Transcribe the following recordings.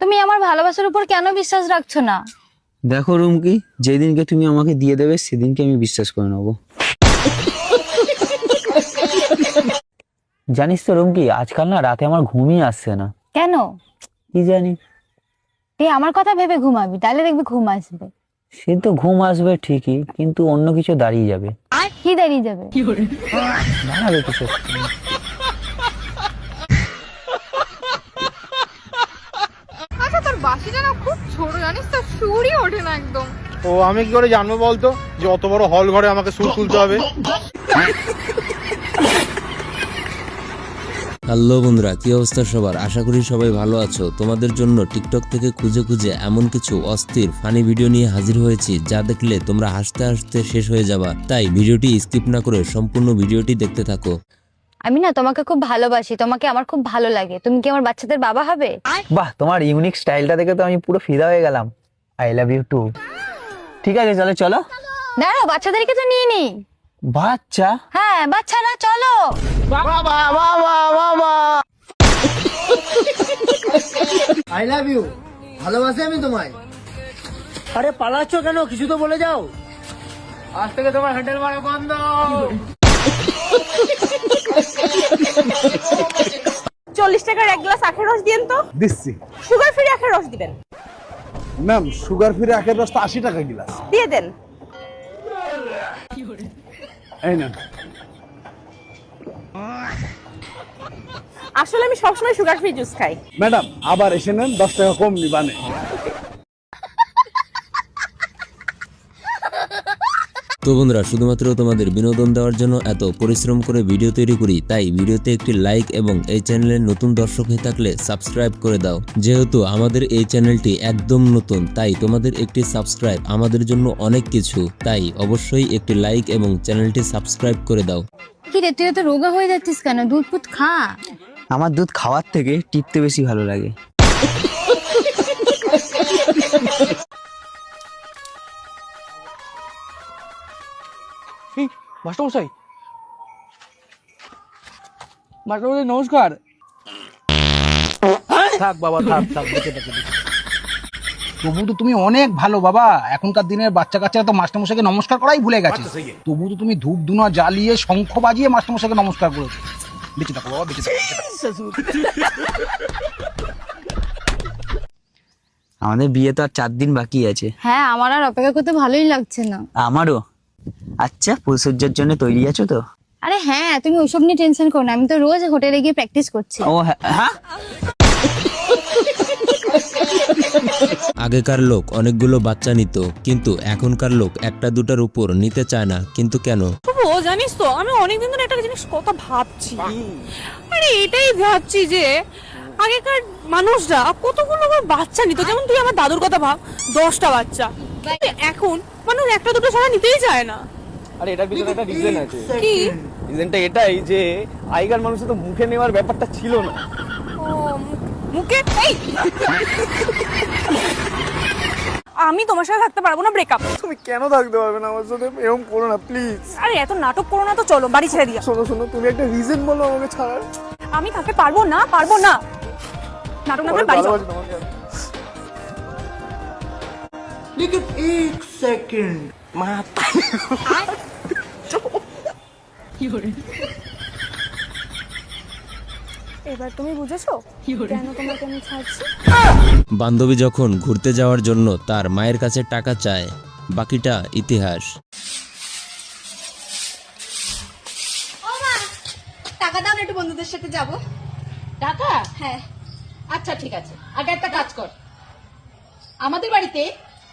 তুমি আমার ভালোবাসার উপর কেন বিশ্বাস রাখছো না? দেখো রুমকি, যেদিনকে তুমি আমাকে দিয়ে দেবে সেদিনকে আমি বিশ্বাস করে নেবো। জানিস তো রুমকি, আজকাল না রাতে আমার ঘুমই আসছে না। কেন? কি জানি। তুই আমার কথা ভেবে ঘুমাবি, তাহলে দেখবি ঘুম আসবে। সে তো ঘুম আসবে ঠিকই, কিন্তু অন্য কিছু দাঁড়িয়ে যাবে। কি দাঁড়িয়ে যাবে? দাঁড়াবে কিছু। আচ্ছা, তোর বাসিটা না খুব ছোট, জানিস তো, সুরই ওঠে না একদম। ও আমি কি করে জানবো বলতো যে অত বড় হল ঘরে আমাকে সুর তুলতে হবে? হ্যালো বন্ধুরা, কি অবস্থা সবার? আশা করি সবাই ভালো আছো। তোমাদের জন্য টিকটক থেকে খুঁজে খুঁজে এমন কিছু অস্থির ফানি ভিডিও নিয়ে হাজির হয়েছি যা দেখলে তোমরা হাসতে হাসতে শেষ হয়ে যাবা। তাই ভিডিওটি স্কিপ না করে সম্পূর্ণ ভিডিওটি দেখতে থাকো। আমি না তোমাকে খুব ভালোবাসি, তোমাকে আমার খুব ভালো লাগে। তুমি কি আমার বাচ্চাদের বাবা হবে? বাহ, তোমার ইউনিক স্টাইলটা দেখে তো আমি পুরো ফিদা হয়ে গেলাম। I love you too. ঠিক আছে, চলো চলো। দাঁড়াও, বাচ্চাদেরকে তো নিয়ে নি। বাচ্চা? হ্যাঁ, বাচ্চারা চলো। বাবা বাবা বাবা, আই লাভ ইউ, ভালোবাসি আমি তোমায়। আরে পালাচ্ছ কেন? কিছু তো বলে যাও। আজ থেকে তোমার হ্যান্ডেল মারা বন্ধ। 40 টাকার এক গ্লাস আখের রস দিন তো। দিচ্ছি সুগার ফ্রি আখের রস দিবেন। ম্যাম, সুগার ফ্রি আখের রসটা 80 টাকা গ্লাস। দিয়ে দেন। এই না, আসলে আমি সবসময় সুগার ফ্রি জুস খাই। ম্যাডাম আবার এসে নেন, 10 টাকা কম নিবানে। তো বন্ধুরা, শুধুমাত্র তোমাদের বিনোদন দেওয়ার জন্য এত পরিশ্রম করে ভিডিও তৈরি করি, তাই ভিডিওতে একটি লাইক এবং এই চ্যানেলের নতুন দর্শক হয়ে থাকলে সাবস্ক্রাইব করে দাও। যেহেতু আমাদের এই চ্যানেলটি একদম নতুন, তাই তোমাদের একটি সাবস্ক্রাইব আমাদের জন্য অনেক কিছু। তাই অবশ্যই একটি লাইক এবং চ্যানেলটি সাবস্ক্রাইব করে দাও। কি রে, তুই এত রোগা হয়ে যাচ্ছিস কেন? দুধ ফুট খা। আমার দুধ খাওয়ার থেকে টিপতে বেশি ভালো লাগে। মাস্টারমশাই, মাস্টারমশাই নমস্কার। থাক বাবা, থাক থাক, বেঁচে থাকো। তবু তো তুমি অনেক ভালো বাবা। এখনকার দিনের বাচ্চা কাচ্চারা তো মাস্টারমশাইকে নমস্কার করাই ভুলে গেছে। তবু তো তুমি ধূপ ধুনা জ্বালিয়ে শঙ্খ বাজিয়ে মাস্টারমশাইকে নমস্কার করেছো। বেঁচে থাকো বাবা, বেঁচে থাকো, বেঁচে থাকো। আমাদের বিয়ে তো আর 4 দিন বাকি আছে। হ্যাঁ, আমার আর অপেক্ষা করতে ভালোই লাগছে না। আমারও। আচ্ছা, ফুলসজ্জার জন্য তৈরি আছো তো? আরে হ্যাঁ, তুমি ওইসব নিয়ে টেনশন করো না, আমি তো রোজ হোটেলে গিয়ে প্র্যাকটিস করছি। ও হ্যাঁ। আগেকার লোক অনেকগুলো বাচ্চা নিত, কিন্তু এখনকার লোক একটা দুটার উপর নিতে চায় না। কিন্তু কেন? ও জানিস তো, আমি অনেকদিন ধরে একটা জিনিস কথা ভাবছি। আরে এটাই ভাবছি যে আগেকার মানুষরা কতগুলো করে বাচ্চা নিত। যেমন তুই আমার দাদুর কথা ভাব, 10টা বাচ্চা। কিন্তু এখন মানুষ একটা দুটো ছাড়া নিতেই চায় না। আরে এটার পিছনে একটা রিজন আছে। কি? রিজনটা এটাই যে আগেকার মানুষের তো মুখে নেওয়ার ব্যাপারটা ছিল না। ও, মুখে এই আমি তোমার সাথে থাকতে পারবো না, ব্রেকআপ। তুমি কেন থাকতে পারবে না আমার সাথে? এরকম করো না প্লিজ। আরে এত নাটক করো না তো, চলো বাড়ি ছেড়ে দিয়া। শোনো শোনো, তুমি একটা রিজন বলো আমাকে ছাড়ার। আমি থাকতে পারবো না, পারবো না। নাটক না করে বাড়ি যাও। लेकिन एक सेकंड এবার তুমি বুঝেছো কেন তোমাকে আমি ছাড়ছি? বান্ধবী যখন ঘুরতে যাওয়ার জন্য তার মায়ের কাছে টাকা চায়, বাকিটা ইতিহাস। টাকা দাও না, একটু বন্ধুদের সাথে যাব। টাকা? হ্যাঁ। আচ্ছা ঠিক আছে, আগে একটা কাজ কর, আমাদের বাড়িতে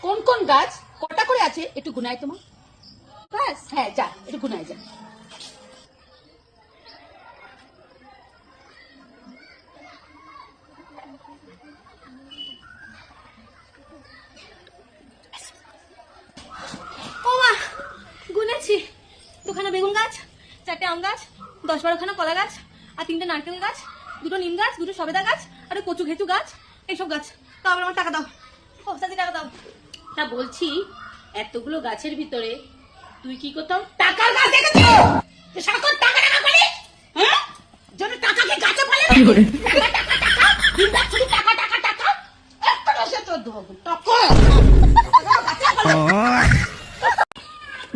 কোন কোন গাছ কটা করে আছে একটু গুনাই তোমার। ব্যাস, হ্যাঁ যা, একটু গুনাই যা। ও মা, গুনেছি। 2খানা বেগুন গাছ, 4টে আম গাছ, 10-12খানা কলা গাছ, আর 3টে নারকেল গাছ, 2টো নিম গাছ, 2টো সবেদা গাছ, আর কচু ঘেঁচু গাছ, এইসব গাছ। তো আবার আমার টাকা দাও। ও সাথে টাকা দাও। তা বলছি, এতগুলো গাছের ভিতরে তুই কি কোথাও টাকার গাছ দেখেছিস? তুই সারাক্ষণ টাকা টাকা করিস, হ্যাঁ? জন্য টাকা কি গাছে ফলে নাকি? টাকা টাকা টাকা, দিন রাত শুধু টাকা টাকা টাকা। হবো।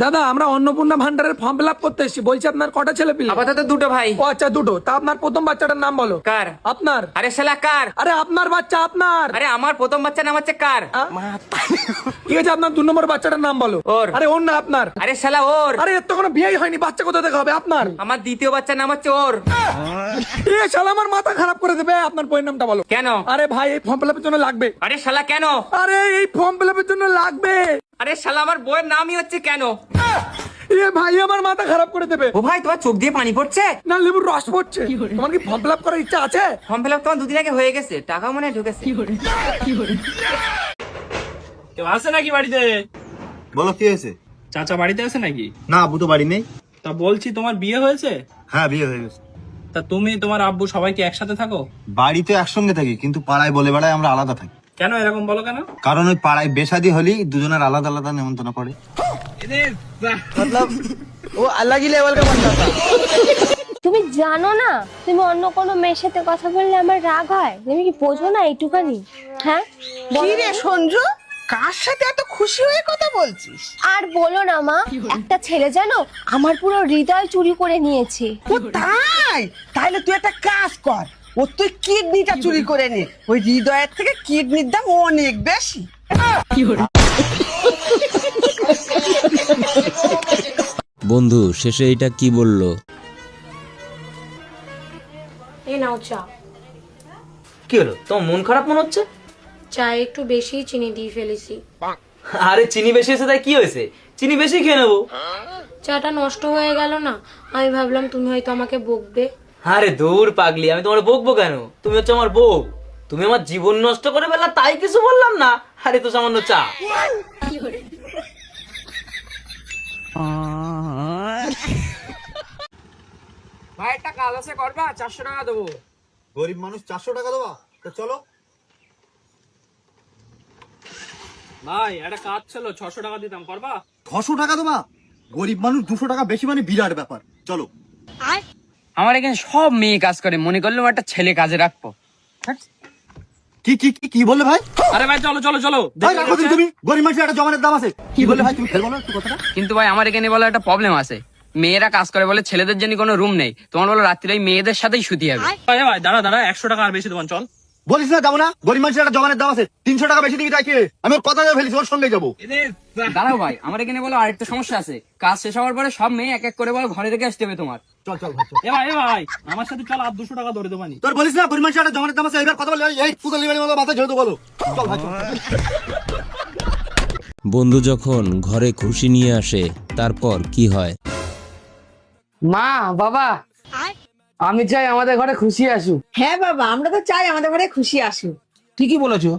দাদা আমরা অন্নপূর্ণা ভান্ডারের ফর্ম ফিল আপ করতে এসেছি, বলছি আপনার কটা ছেলে পিলে? আপাতত দুটো ভাই। ও আচ্ছা, দুটো। তা আপনার প্রথম বাচ্চাটার নাম বলো। কার? আপনার। আরে শালা কার? আরে আপনার বাচ্চা, আপনার। আরে আমার প্রথম বাচ্চার নাম হচ্ছে কার? ঠিক আছে, আপনার 2 নম্বর বাচ্চাটার নাম বলো। ওর। আরে ওর না, আপনার। আরে শালা ওর। আরে এর তো কোনো বিয়েই হয়নি, বাচ্চা কোথা থেকে হবে? আপনার। আমার দ্বিতীয় বাচ্চার নাম হচ্ছে ওর। এ শালা আমার মাথা খারাপ করে দেবে। আপনার বইয়ের নামটা বলো। কেন? আরে ভাই এই ফর্ম ফিল আপের জন্য লাগবে। আরে শালা কেন? আরে এই ফর্ম ফিল আপের জন্য লাগবে। আরে শালা আমার বইয়ের নামই হচ্ছে কেন। এ ভাই আমার মাথা খারাপ করে দেবে। ও ভাই তোমার চোখ দিয়ে পানি পড়ছে? না, লেবুর রস পড়ছে। তোমার কি ফর্ম ফিল আপ করার ইচ্ছা আছে? ফর্ম ফিল আপ তোমার 2 দিন আগে হয়ে গেছে, টাকাও মনে হয় ঢুকেছে। কেউ আছে নাকি বাড়িতে? বলো কি হয়েছে? চাচা বাড়িতে আছে নাকি? না, আব্বু তো বাড়ি নেই। তা বলছি তোমার বিয়ে হয়েছে? হ্যাঁ, বিয়ে হয়ে গেছে। তা তুমি তোমার আব্বু সবাই কি একসাথে থাকো? বাড়িতে একসঙ্গে থাকি, কিন্তু পাড়ায় বলে বেড়ায় আমরা আলাদা থাকি। কেন এরকম বলো কেন? কারণ ওই পাড়ায় বেশাদি হলেই দুজনের আলাদা আলাদা নেমন্তন্ন করে। मतलब वो अलग ही लेवल का बंदा था। তুমি জানো না, তুমি অন্য কোনো মেয়ের সাথে কথা বললে আমার রাগ হয়। তুমি কি বোঝো না এইটুখানি? হ্যাঁ, কি রে সঞ্জু, কার সাথে এত খুশি হয়ে কথা বলছিস? আর বলো না মা, একটা ছেলে জানো আমার পুরো হৃদয় চুরি করে নিয়েছে। ও তাই? তাহলে তুই একটা কাজ কর, ও তুই কিডনিটা চুরি করে নে। ওই হৃদয়ের থেকে কিডনির দাম অনেক বেশি। বন্ধু শেষে এটা কি বললো? এই নাও চা। কি হলো, তোমার মন খারাপ মনে হচ্ছে? চায়ে একটু বেশি চিনি দিয়ে ফেলেছি। আরে চিনি বেশি হয়েছে তাই কি হয়েছে, চিনি বেশি খেয়ে নেবো। চাটা নষ্ট হয়ে গেল না, আমি ভাবলাম তুমি হয়তো আমাকে বকবে। আরে দূর পাগলি, আমি তোমার বকবো কেন? তুমি হচ্ছে আমার বউ, তুমি আমার জীবন নষ্ট করে ফেললা তাই কিছু বললাম না। আরে তো সামান্য চা। ভাই একটা কাজ আছে, করবা? 400 টাকা দেবো। গরিব মানুষ 400 টাকা দেওয়া, তো চলো। ভাই একটা কাজ ছিল, 600 টাকা দিতাম, করবা? 600 টাকা দেওয়া? গরিব মানুষ 200 টাকা বেশি মানে বিরাট ব্যাপার, চলো। আমার এখানে সব মেয়ে কাজ করে, মনে করলাম একটা ছেলে কাজে রাখবো। কি কি কি কি বললে ভাই? আরে ভাই চলো চলো চলো। ভাই রাখো দিন তুমি, গরিব মানুষের একটা জমানের দাম আছে। কি বললে ভাই তুমি? ফের বলো একটু কথাটা। কিন্তু ভাই আমার এখানে বলো একটা প্রবলেম আছে, মেয়েরা কাজ করে বলে ছেলেদের জন্য কোনো রুম নেই। তোমার বলো রাত্রিরে মেয়েদের সাথেই শুতে হবে। ভাই ভাই দাঁড়া দাঁড়া, 100 টাকা আর বেশি দেবেন, চল। বলিস না যাবো না, গরিব মানুষের একটা জমানের দাম আছে। 300 টাকা বেশি দিবি তাই কি? আমি ওর কথা দিয়ে ফেলিস, ওর সঙ্গে যাবো। দাঁড়াও ভাই, আমার এখানে বলো আরেকটা সমস্যা আছে, কাজ শেষ হওয়ার পরে সব মেয়ে এক এক করে বলো ঘরে রেখে আসতে হবে তোমার। চল চল ভাই চল। এ ভাই আমার সাথে চল, আর 200 টাকা ধরে দেবানি। তোর বলিস না গরিব মানুষের একটা জমানের দাম আছে, এবার কথা বলে এই পুতলি বাড়ির মতো মাথায় যেহেতু বলো। চল ভাই চল। বন্ধু যখন ঘরে খুশি নিয়ে আসে তারপর কি হয়? মা বাবা, আমি চাই আমাদের ঘরে খুশি আসুক। হ্যাঁ বাবা, আমরা তো চাই আমাদের ঘরে খুশি আসুক। ঠিকই বলেছো।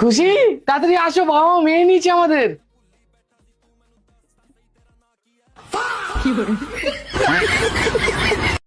খুশি তাড়াতাড়ি আসো, বাবা মা মেয়ে নিয়েছে আমাদের।